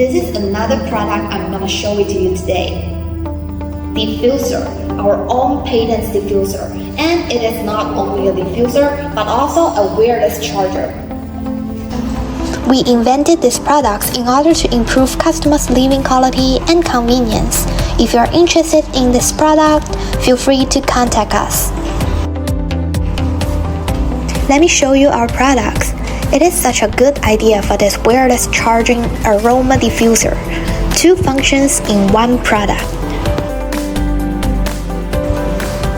This is another product I'm gonna show it to you today. Diffuser, our own patent diffuser, and it is not only a diffuser but also a wireless charger. We invented these products in order to improve customers' living quality and convenience. If you are interested in this product, feel free to contact us. Let me show you our products. It is such a good idea for this wireless charging aroma diffuser. 2 functions in one product.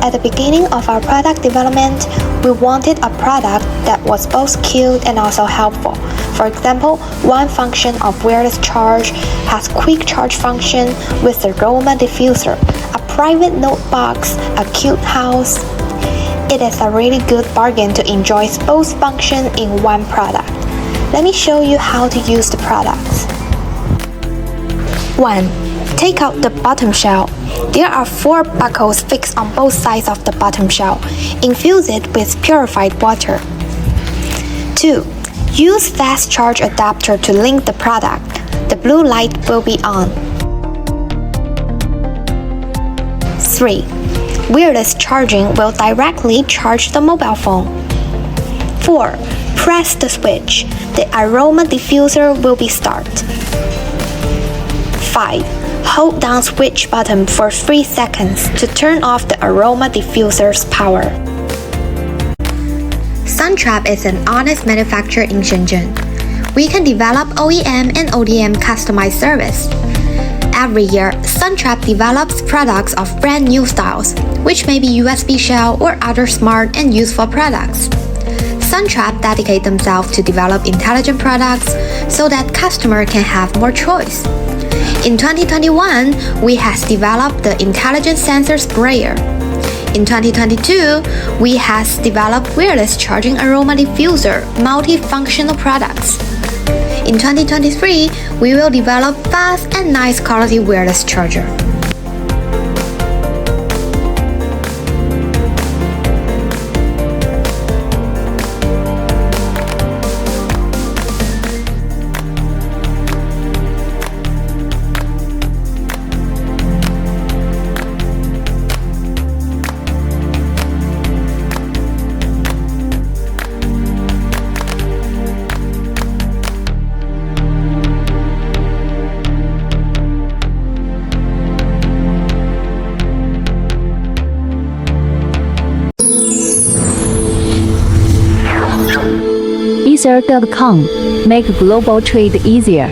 At the beginning of our product development, we wanted a product that was both cute and also helpful. For example, one function of wireless charge has quick charge function with the aroma diffuser, a private note box, a cute house. It is a really good bargain to enjoy both functions in one product. Let me show you how to use the products. 1. Take out the bottom shell. There are 4 buckles fixed on both sides of the bottom shell. Infuse it with purified water. 2. Use fast charge adapter to link the product. The blue light will be on. 3. Wireless charging will directly charge the mobile phone. 4. Press the switch. The aroma diffuser will be started. 5. Hold down switch button for 3 seconds to turn off the aroma diffuser's power. Suntrap is an honest manufacturer in Shenzhen. We can develop OEM and ODM customized service. Every year, Suntrap develops products of brand new styles, which may be USB shell or other smart and useful products. Suntrap dedicate themselves to develop intelligent products so that customer can have more choice. In 2021, we has developed the intelligent sensor sprayer. In 2022, we has developed wireless charging aroma diffuser multifunctional products. In 2023, we will develop fast and nice quality wireless charger. Ether.com, make global trade easier.